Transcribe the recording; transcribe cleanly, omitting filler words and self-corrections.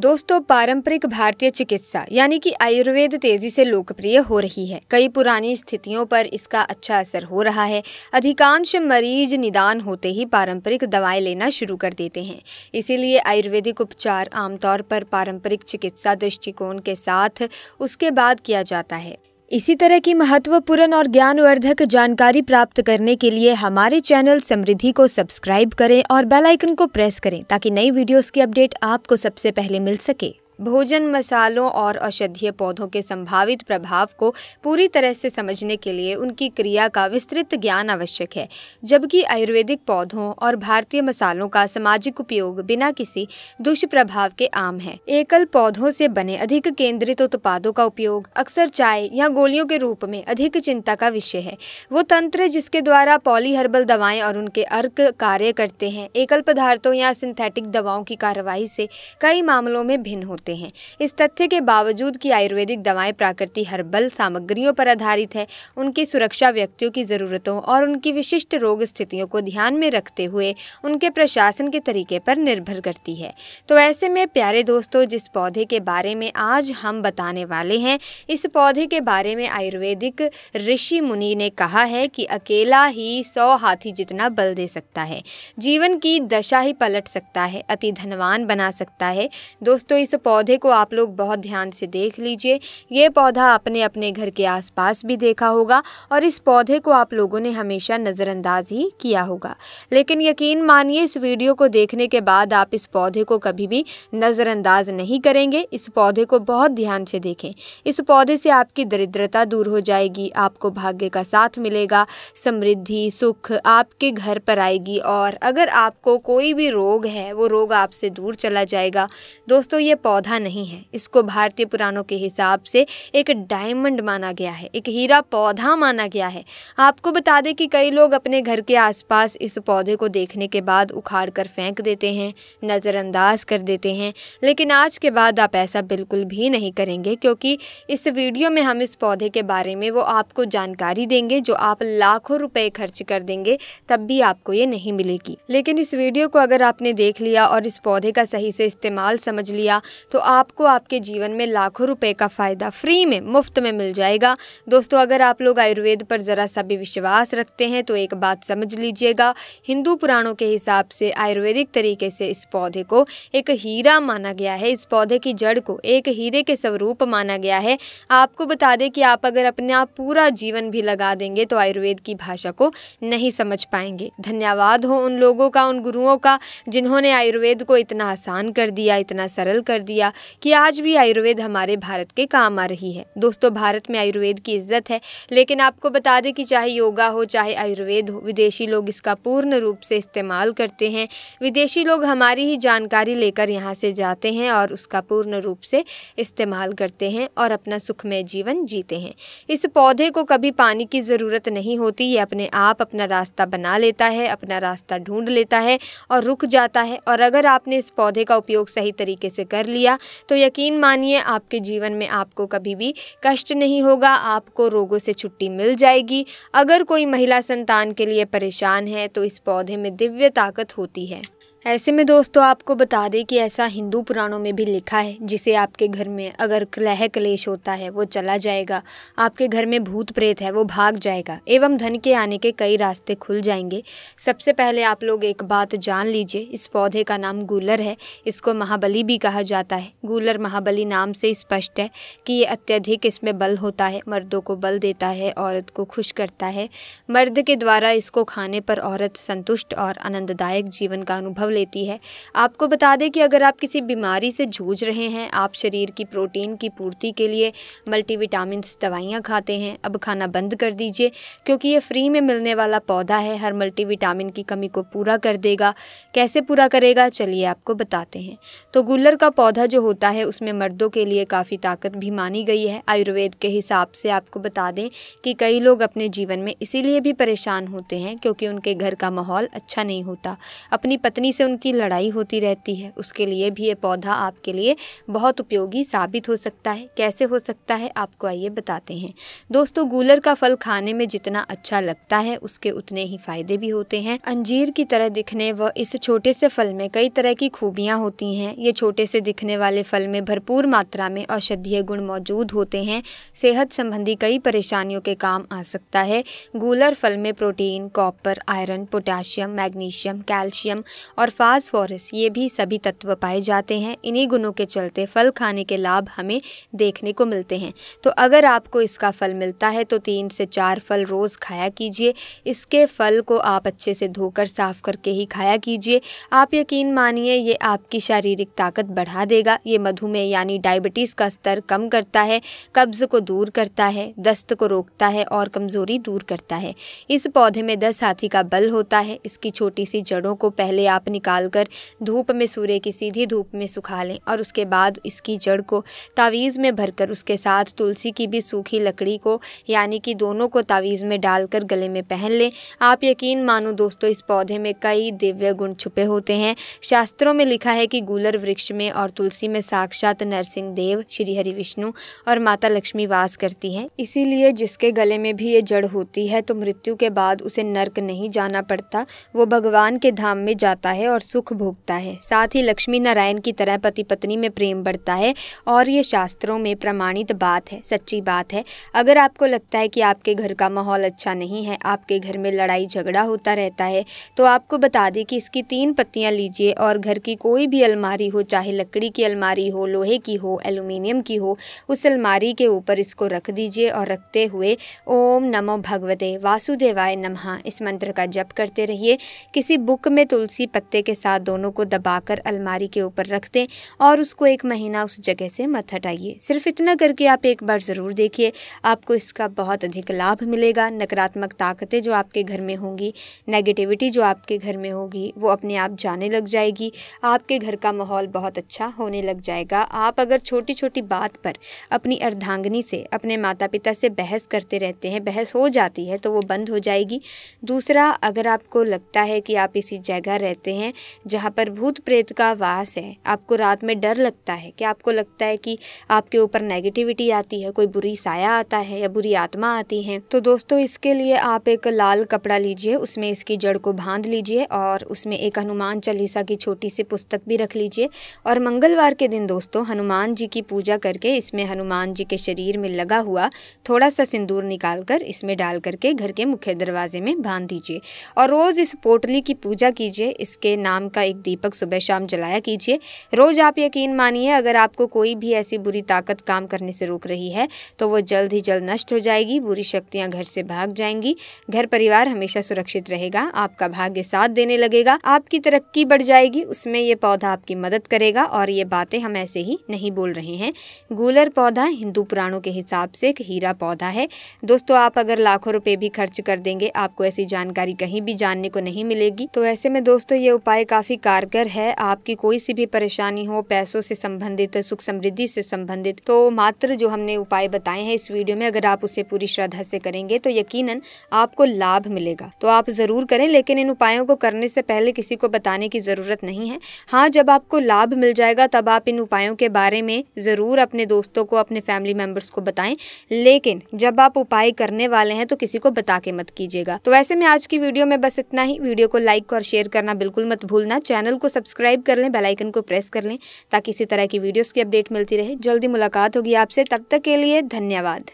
दोस्तों, पारंपरिक भारतीय चिकित्सा यानी कि आयुर्वेद तेजी से लोकप्रिय हो रही है। कई पुरानी स्थितियों पर इसका अच्छा असर हो रहा है। अधिकांश मरीज निदान होते ही पारंपरिक दवाएं लेना शुरू कर देते हैं। इसीलिए आयुर्वेदिक उपचार आमतौर पर पारंपरिक चिकित्सा दृष्टिकोण के साथ उसके बाद किया जाता है। इसी तरह की महत्वपूर्ण और ज्ञानवर्धक जानकारी प्राप्त करने के लिए हमारे चैनल समृद्धि को सब्सक्राइब करें और बेल आइकन को प्रेस करें ताकि नई वीडियोस की अपडेट आपको सबसे पहले मिल सके। भोजन, मसालों और औषधीय पौधों के संभावित प्रभाव को पूरी तरह से समझने के लिए उनकी क्रिया का विस्तृत ज्ञान आवश्यक है, जबकि आयुर्वेदिक पौधों और भारतीय मसालों का सामाजिक उपयोग बिना किसी दुष्प्रभाव के आम है। एकल पौधों से बने अधिक केंद्रित उत्पादों का उपयोग अक्सर चाय या गोलियों के रूप में अधिक चिंता का विषय है। वो तंत्र जिसके द्वारा पॉलीहर्बल दवाएं और उनके अर्क कार्य करते हैं, एकल पदार्थों या सिंथेटिक दवाओं की कार्रवाई से कई मामलों में भिन्न होते हैं। इस तथ्य के बावजूद कि आयुर्वेदिक दवाएं प्राकृतिक हर्बल सामग्रियों पर आधारित है, उनकी सुरक्षा व्यक्तियों की ज़रूरतों और उनकी विशिष्ट रोग स्थितियों को ध्यान में रखते हुए उनके प्रशासन के तरीके पर निर्भर करती है। तो ऐसे में प्यारे दोस्तों, जिस पौधे के बारे में आज हम बताने वाले हैं, इस पौधे के बारे में आयुर्वेदिक ऋषि मुनि ने कहा है कि अकेला ही 100 हाथी जितना बल दे सकता है, जीवन की दशा ही पलट सकता है, अति धनवान बना सकता है। दोस्तों, इस पौधे को आप लोग बहुत ध्यान से देख लीजिए। ये पौधा आपने अपने घर के आसपास भी देखा होगा और इस पौधे को आप लोगों ने हमेशा नज़रअंदाज ही किया होगा। लेकिन यकीन मानिए, इस वीडियो को देखने के बाद आप इस पौधे को कभी भी नज़रअंदाज नहीं करेंगे। इस पौधे को बहुत ध्यान से देखें। इस पौधे से आपकी दरिद्रता दूर हो जाएगी, आपको भाग्य का साथ मिलेगा, समृद्धि, सुख आपके घर पर आएगी और अगर आपको कोई भी रोग है, वो रोग आपसे दूर चला जाएगा। दोस्तों, ये पौधा नहीं है, इसको भारतीय पुराणों के हिसाब से एक डायमंड माना गया है, एक हीरा पौधा माना गया है। आपको बता दें कि कई लोग अपने घर के आसपास इस पौधे को देखने के बाद उखाड़ कर फेंक देते हैं, नज़रअंदाज कर देते हैं। लेकिन आज के बाद आप ऐसा बिल्कुल भी नहीं करेंगे, क्योंकि इस वीडियो में हम इस पौधे के बारे में वो आपको जानकारी देंगे जो आप लाखों रुपए खर्च कर देंगे तब भी आपको ये नहीं मिलेगी। लेकिन इस वीडियो को अगर आपने देख लिया और इस पौधे का सही से इस्तेमाल समझ लिया तो आपको आपके जीवन में लाखों रुपए का फ़ायदा फ्री में, मुफ्त में मिल जाएगा। दोस्तों, अगर आप लोग आयुर्वेद पर ज़रा सा भी विश्वास रखते हैं तो एक बात समझ लीजिएगा, हिंदू पुराणों के हिसाब से आयुर्वेदिक तरीके से इस पौधे को एक हीरा माना गया है। इस पौधे की जड़ को एक हीरे के स्वरूप माना गया है। आपको बता दें कि आप अगर अपना पूरा जीवन भी लगा देंगे तो आयुर्वेद की भाषा को नहीं समझ पाएंगे। धन्यवाद हो उन लोगों का, उन गुरुओं का, जिन्होंने आयुर्वेद को इतना आसान कर दिया, इतना सरल कर दिया कि आज भी आयुर्वेद हमारे भारत के काम आ रही है। दोस्तों, भारत में आयुर्वेद की इज्जत है, लेकिन आपको बता दें कि चाहे योगा हो, चाहे आयुर्वेद हो, विदेशी लोग इसका पूर्ण रूप से इस्तेमाल करते हैं। विदेशी लोग हमारी ही जानकारी लेकर यहाँ से जाते हैं और उसका पूर्ण रूप से इस्तेमाल करते हैं और अपना सुखमय जीवन जीते हैं। इस पौधे को कभी पानी की ज़रूरत नहीं होती, ये अपने आप अपना रास्ता बना लेता है, अपना रास्ता ढूंढ लेता है और रुक जाता है। और अगर आपने इस पौधे का उपयोग सही तरीके से कर लिया तो यकीन मानिए आपके जीवन में आपको कभी भी कष्ट नहीं होगा, आपको रोगों से छुट्टी मिल जाएगी। अगर कोई महिला संतान के लिए परेशान है तो इस पौधे में दिव्य ताकत होती है। ऐसे में दोस्तों, आपको बता दें कि ऐसा हिंदू पुराणों में भी लिखा है, जिसे आपके घर में अगर कलह क्लेश होता है वो चला जाएगा, आपके घर में भूत प्रेत है वो भाग जाएगा एवं धन के आने के कई रास्ते खुल जाएंगे। सबसे पहले आप लोग एक बात जान लीजिए, इस पौधे का नाम गूलर है। इसको महाबली भी कहा जाता है। गूलर महाबली नाम से स्पष्ट है कि ये अत्यधिक इसमें बल होता है, मर्दों को बल देता है, औरत को खुश करता है। मर्द के द्वारा इसको खाने पर औरत संतुष्ट और आनंददायक जीवन का अनुभव लेती है। आपको बता दें कि अगर आप किसी बीमारी से जूझ रहे हैं, आप शरीर की प्रोटीन की पूर्ति के लिए मल्टीविटामिन्स दवाइयाँ खाते हैं, अब खाना बंद कर दीजिए, क्योंकि ये फ्री में मिलने वाला पौधा है, हर मल्टीविटामिन की कमी को पूरा कर देगा। कैसे पूरा करेगा, चलिए आपको बताते हैं। तो गुल्लर का पौधा जो होता है उसमें मर्दों के लिए काफ़ी ताकत भी मानी गई है। आयुर्वेद के हिसाब से आपको बता दें कि कई लोग अपने जीवन में इसीलिए भी परेशान होते हैं क्योंकि उनके घर का माहौल अच्छा नहीं होता। अपनी पत्नी से जिनसे उनकी लड़ाई होती रहती है, उसके लिए भी ये पौधा आपके लिए बहुत उपयोगी साबित हो सकता है। कैसे हो सकता है आपको आइए बताते हैं। दोस्तों, गूलर का फल खाने में जितना अच्छा लगता है उसके उतने ही फायदे भी होते हैं। अंजीर की तरह दिखने व इस छोटे से फल में कई तरह की खूबियां होती हैं। ये छोटे से दिखने वाले फल में भरपूर मात्रा में औषधीय गुण मौजूद होते हैं। सेहत संबंधी कई परेशानियों के काम आ सकता है। गूलर फल में protein, copper, iron, potassium, magnesium, calcium और फास्फोरस ये भी सभी तत्व पाए जाते हैं। इन्हीं गुणों के चलते फल खाने के लाभ हमें देखने को मिलते हैं। तो अगर आपको इसका फल मिलता है तो 3 से 4 फल रोज़ खाया कीजिए। इसके फल को आप अच्छे से धोकर साफ करके ही खाया कीजिए। आप यकीन मानिए ये आपकी शारीरिक ताकत बढ़ा देगा। ये मधुमेह यानी डायबिटीज़ का स्तर कम करता है, कब्ज़ को दूर करता है, दस्त को रोकता है और कमज़ोरी दूर करता है। इस पौधे में 10 हाथी का बल होता है। इसकी छोटी सी जड़ों को पहले आप निकाल कर धूप में, सूर्य की सीधी धूप में सुखा लें और उसके बाद इसकी जड़ को तावीज़ में भरकर उसके साथ तुलसी की भी सूखी लकड़ी को यानी कि दोनों को तावीज़ में डालकर गले में पहन लें। आप यकीन मानो दोस्तों, इस पौधे में कई दिव्य गुण छुपे होते हैं। शास्त्रों में लिखा है कि गूलर वृक्ष में और तुलसी में साक्षात नरसिंह देव, श्री हरि विष्णु और माता लक्ष्मी वास करती हैं। इसीलिए जिसके गले में भी ये जड़ होती है तो मृत्यु के बाद उसे नर्क नहीं जाना पड़ता, वो भगवान के धाम में जाता है और सुख भोगता है। साथ ही लक्ष्मी नारायण की तरह पति पत्नी में प्रेम बढ़ता है और ये शास्त्रों में प्रमाणित बात है, सच्ची बात है। अगर आपको लगता है कि आपके घर का माहौल अच्छा नहीं है, आपके घर में लड़ाई झगड़ा होता रहता है, तो आपको बता दें कि इसकी 3 पत्तियां लीजिए और घर की कोई भी अलमारी हो, चाहे लकड़ी की अलमारी हो, लोहे की हो, एल्युमिनियम की हो, उस अलमारी के ऊपर इसको रख दीजिए और रखते हुए ओम नमो भगवते वासुदेवाय नमः इस मंत्र का जप करते रहिए। किसी बुक में तुलसी पत्ते के साथ दोनों को दबाकर अलमारी के ऊपर रख दें और उसको 1 महीना उस जगह से मत हटाइए। सिर्फ इतना करके आप एक बार ज़रूर देखिए, आपको इसका बहुत अधिक लाभ मिलेगा। नकारात्मक ताकतें जो आपके घर में होंगी, नेगेटिविटी जो आपके घर में होगी, वो अपने आप जाने लग जाएगी। आपके घर का माहौल बहुत अच्छा होने लग जाएगा। आप अगर छोटी छोटी बात पर अपनी अर्धांगिनी से, अपने माता पिता से बहस करते रहते हैं, बहस हो जाती है तो वो बंद हो जाएगी। दूसरा, अगर आपको लगता है कि आप इसी जगह रहते हैं जहाँ पर भूत प्रेत का वास है, आपको रात में डर लगता है, कि आपको लगता है कि आपके ऊपर नेगेटिविटी आती है, कोई बुरी साया आता है या बुरी आत्मा आती है, तो दोस्तों इसके लिए आप एक लाल कपड़ा लीजिए, उसमें इसकी जड़ को बांध लीजिए और उसमें एक हनुमान चालीसा की छोटी सी पुस्तक भी रख लीजिए। और मंगलवार के दिन दोस्तों हनुमान जी की पूजा करके इसमें हनुमान जी के शरीर में लगा हुआ थोड़ा सा सिंदूर निकाल कर इसमें डाल करके घर के मुख्य दरवाजे में बांध दीजिए और रोज़ इस पोटली की पूजा कीजिए। इसके नाम का एक दीपक सुबह शाम जलाया कीजिए रोज़। आप यकीन मानिए, अगर आपको कोई भी ऐसी बुरी ताकत काम करने से रोक रही है तो वो जल्द ही जल्द नष्ट हो जाएगी। बुरी शक्तियां घर से भाग जाएंगी, घर परिवार हमेशा सुरक्षित रहेगा, आपका भाग्य साथ देने लगेगा, आपकी तरक्की बढ़ जाएगी। उसमें ये पौधा आपकी मदद करेगा। और ये बातें हम ऐसे ही नहीं बोल रहे हैं। गूलर पौधा हिंदू पुराणों के हिसाब से एक हीरा पौधा है। दोस्तों, आप अगर लाखों रुपए भी खर्च कर देंगे, आपको ऐसी जानकारी कहीं भी जानने को नहीं मिलेगी। तो ऐसे में दोस्तों ये उपाय काफी कारगर है। आपकी कोई सी भी परेशानी हो, पैसों से संबंधित, सुख समृद्धि से संबंधित, तो मात्र जो हमने उपाय बताए हैं इस वीडियो में, अगर आप उसे पूरी श्रद्धा से करेंगे तो यकीनन आपको लाभ मिलेगा। तो आप जरूर करें, लेकिन इन उपायों को करने से पहले किसी को बताने की जरूरत नहीं है। हाँ, जब आपको लाभ मिल जाएगा तब आप इन उपायों के बारे में जरूर अपने दोस्तों को, अपने फैमिली मेंबर्स को बताएं। लेकिन जब आप उपाय करने वाले हैं तो किसी को बता के मत कीजिएगा। तो वैसे में आज की वीडियो में बस इतना ही। वीडियो को लाइक और शेयर करना बिल्कुल मत भूलना। चैनल को सब्सक्राइब कर लें, बेल आइकन को प्रेस कर लें ताकि इसी तरह की वीडियोस की अपडेट मिलती रहे। जल्दी मुलाकात होगी आपसे, तब तक के लिए धन्यवाद।